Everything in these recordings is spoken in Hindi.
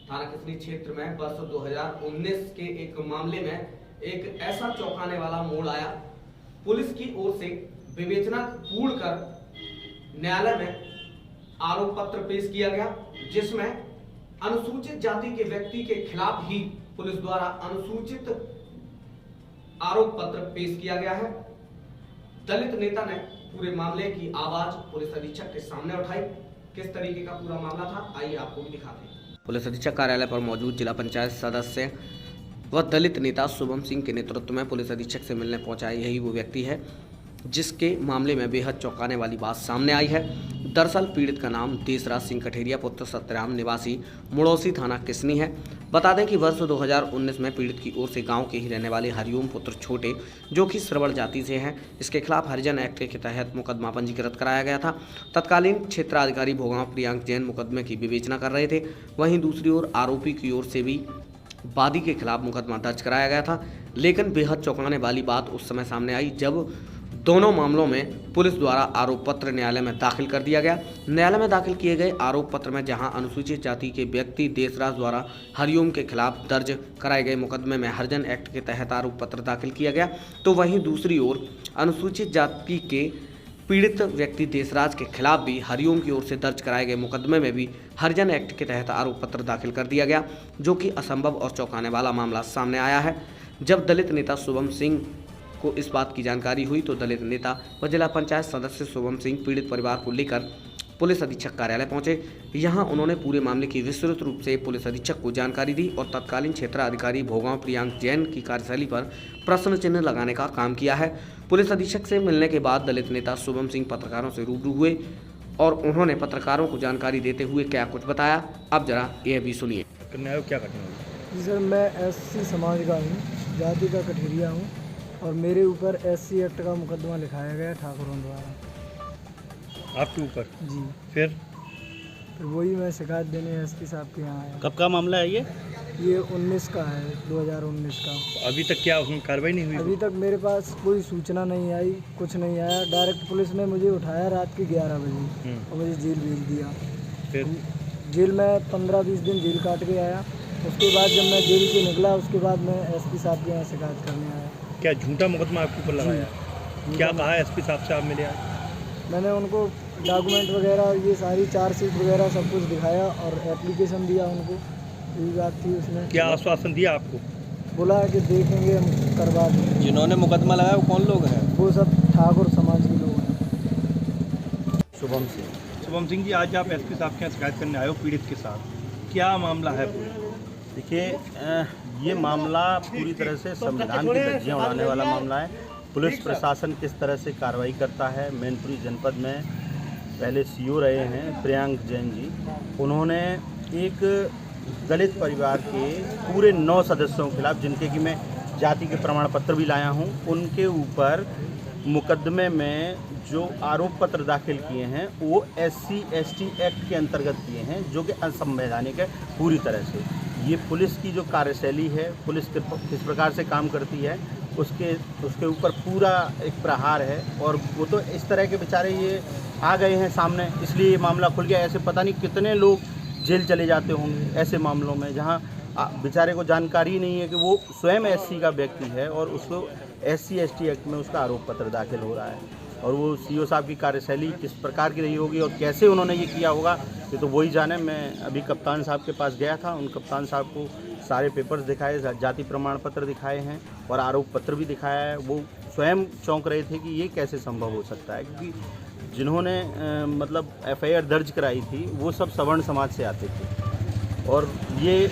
थाना किसनी क्षेत्र में वर्ष 2019 के एक मामले में एक ऐसा चौंकाने वाला मोड़ आया। पुलिस की ओर से विवेचना पूर्ण कर न्यायालय में आरोप पत्र पेश किया गया, जिसमें अनुसूचित जाति के व्यक्ति के खिलाफ ही पुलिस द्वारा अनुसूचित आरोप पत्र पेश किया गया है। दलित नेता ने पूरे मामले की आवाज पुलिस अधीक्षक के सामने उठाई। किस तरीके का पूरा मामला था, आइए आपको भी दिखाते हैं। पुलिस अधीक्षक कार्यालय पर मौजूद जिला पंचायत सदस्य व दलित नेता शुभम सिंह के नेतृत्व में पुलिस अधीक्षक से मिलने पहुंचा। यही वो व्यक्ति है जिसके मामले में बेहद चौंकाने वाली बात सामने आई है। दरअसल पीड़ित का नाम देसराज सिंह कठेरिया पुत्र सत्यराम निवासी मुड़ौसी थाना किसनी है। बता दें कि वर्ष 2019 में पीड़ित की ओर से गांव के ही रहने वाले हरिओम पुत्र छोटे, जो कि श्रवण जाति से हैं, इसके खिलाफ हरिजन एक्ट के तहत मुकदमा पंजीकृत कराया गया था। तत्कालीन क्षेत्राधिकारी भोगांव प्रियांक जैन मुकदमे की विवेचना कर रहे थे। वहीं दूसरी ओर आरोपी की ओर से भी वादी के खिलाफ मुकदमा दर्ज कराया गया था। लेकिन बेहद चौंकाने वाली बात उस समय सामने आई जब दोनों मामलों में पुलिस द्वारा आरोप पत्र न्यायालय में दाखिल कर दिया गया। न्यायालय में दाखिल किए गए आरोप पत्र में जहां अनुसूचित जाति के व्यक्ति देसराज द्वारा हरिओम के खिलाफ दर्ज कराए गए मुकदमे में हरिजन एक्ट के तहत आरोप पत्र दाखिल किया गया, तो वहीं दूसरी ओर अनुसूचित जाति के पीड़ित व्यक्ति देसराज के खिलाफ भी हरिओम की ओर से दर्ज कराए गए मुकदमे में भी हरिजन एक्ट के तहत आरोप पत्र दाखिल कर दिया गया, जो कि असंभव और चौंकाने वाला मामला सामने आया है। जब दलित नेता शुभम सिंह को इस बात की जानकारी हुई तो दलित नेता व जिला पंचायत सदस्य शुभम सिंह पीड़ित परिवार को लेकर पुलिस अधीक्षक कार्यालय पहुंचे। यहां उन्होंने पूरे मामले की विस्तृत रूप से पुलिस अधीक्षक को जानकारी दी और तत्कालीन क्षेत्राधिकारी भोगांव प्रियांक जैन की कार्यशैली पर प्रश्न चिन्ह लगाने का काम किया है। पुलिस अधीक्षक से मिलने के बाद दलित नेता शुभम सिंह पत्रकारों से रूबरू हुए और उन्होंने पत्रकारों को जानकारी देते हुए क्या कुछ बताया, अब जरा यह भी सुनिए। क्या घटना हुई? जी सर, मैं एससी समाज का हूँ, जाति का कठेरिया हूँ और मेरे ऊपर एससी एक्ट का मुकदमा लिखाया गया ठाकुरों द्वारा। आपके ऊपर? जी। फिर वही मैं शिकायत देने एसपी साहब के यहाँ आया। कब का मामला है ये? ये 19 का है, 2019 का। अभी तक क्या उसमें कार्रवाई नहीं हुई? अभी तक मेरे पास कोई सूचना नहीं आई, कुछ नहीं आया। डायरेक्ट पुलिस ने मुझे उठाया रात के 11 बजे और मुझे जेल भेज दिया। फिर जेल में 15-20 दिन जेल काट के आया। उसके बाद जब मैं जेल से निकला उसके बाद मैं एसपी साहब के यहाँ शिकायत करने आया। क्या झूठा मुकदमा आपके ऊपर लगाया? क्या कहा एसपी साहब से आप मिले आज? मैंने उनको डॉक्यूमेंट वगैरह ये सारी चार्जशीट वगैरह सब कुछ दिखाया और एप्लीकेशन दिया उनको। यही बात थी उसमें। क्या आश्वासन दिया आपको? बोला है कि देखेंगे, हम करवा देंगे। जिन्होंने मुकदमा लगाया वो कौन लोग हैं? वो सब ठाकुर समाज के लोग हैं। शुभम सिंह जी, आज आप एसपी साहब के यहाँ शिकायत करने आए हो पीड़ित के साथ, क्या मामला है पूरा? देखिए, ये मामला पूरी तरह से संविधान की धज्जियां उड़ाने वाला मामला है। पुलिस प्रशासन किस तरह से कार्रवाई करता है। मैनपुरी जनपद में पहले सीओ रहे हैं प्रियांक जैन जी, उन्होंने एक दलित परिवार के पूरे 9 सदस्यों के खिलाफ, जिनके कि मैं जाति के प्रमाण पत्र भी लाया हूं, उनके ऊपर मुकदमे में जो आरोप पत्र दाखिल किए हैं वो SC ST एक्ट के अंतर्गत किए हैं, जो कि असंवैधानिक है पूरी तरह से। ये पुलिस की जो कार्यशैली है, पुलिस किस प्रकार से काम करती है, उसके ऊपर पूरा एक प्रहार है। और वो तो इस तरह के बेचारे ये आ गए हैं सामने, इसलिए ये मामला खुल गया। ऐसे पता नहीं कितने लोग जेल चले जाते होंगे ऐसे मामलों में, जहाँ बेचारे को जानकारी नहीं है कि वो स्वयं SC का व्यक्ति है और उसको SC ST एक्ट में उसका आरोप पत्र दाखिल हो रहा है। और वो सीओ साहब की कार्यशैली किस प्रकार की रही होगी और कैसे उन्होंने ये किया होगा, ये तो वही जाने। मैं अभी कप्तान साहब के पास गया था, उन कप्तान साहब को सारे पेपर्स दिखाए, जाति प्रमाण पत्र दिखाए हैं और आरोप पत्र भी दिखाया है। वो स्वयं चौंक रहे थे कि ये कैसे संभव हो सकता है, क्योंकि जिन्होंने मतलब FIR दर्ज कराई थी वो सब सवर्ण समाज से आते थे और ये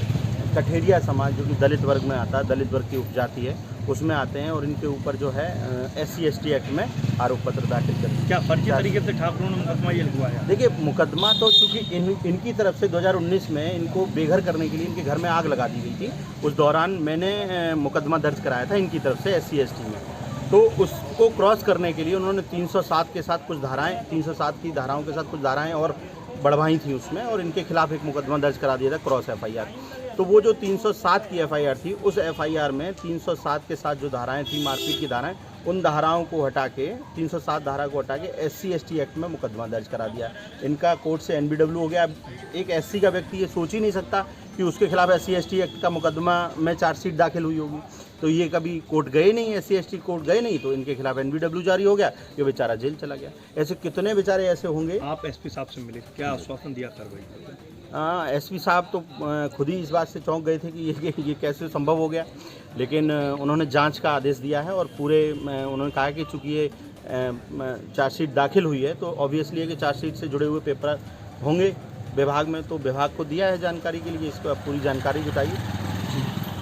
कठेरिया समाज, जो कि दलित वर्ग में आता है, दलित वर्ग की उपजाति है, उसमें आते हैं और इनके ऊपर जो है SC ST एक्ट में आरोप पत्र दाखिल करते। क्या फर्जी तरीके से ठाकुरों ने मुकदमा ये लगवाया? देखिए, मुकदमा तो चूँकि इनकी तरफ से 2019 में इनको बेघर करने के लिए इनके घर में आग लगा दी गई थी। उस दौरान मैंने मुकदमा दर्ज कराया था इनकी तरफ से SC ST में। तो उसको क्रॉस करने के लिए उन्होंने 307 के साथ कुछ धाराएँ, 307 की धाराओं के साथ कुछ धाराएँ और बढ़वाई थी उसमें, और इनके खिलाफ एक मुकदमा दर्ज करा दिया था, क्रॉस FIR। तो वो जो 307 की FIR थी, उस FIR में 307 के साथ जो धाराएं थी, मारपीट की धाराएं, उन धाराओं को हटा के 307 धारा को हटा के SC/ST एक्ट में मुकदमा दर्ज करा दिया। इनका कोर्ट से NBW हो गया। अब एक SC का व्यक्ति ये सोच ही नहीं सकता कि उसके खिलाफ SC/ST एक्ट का मुकदमा में चार्जशीट दाखिल हुई होगी। तो ये कभी कोर्ट गए नहीं, SC/ST कोर्ट गए नहीं, तो इनके खिलाफ NBW जारी हो गया, ये बेचारा जेल चला गया। ऐसे कितने बेचारे ऐसे होंगे। आप SP साहब से मिले, क्या आश्वासन दिया कार्रवाई? SP साहब तो खुद ही इस बात से चौंक गए थे कि ये कैसे संभव हो गया, लेकिन उन्होंने जांच का आदेश दिया है और पूरे उन्होंने कहा कि चूँकि ये चार्जशीट दाखिल हुई है तो ऑब्वियसली है कि चार्जशीट से जुड़े हुए पेपर होंगे विभाग में, तो विभाग को दिया है जानकारी के लिए, इसको पूरी जानकारी जुटाई।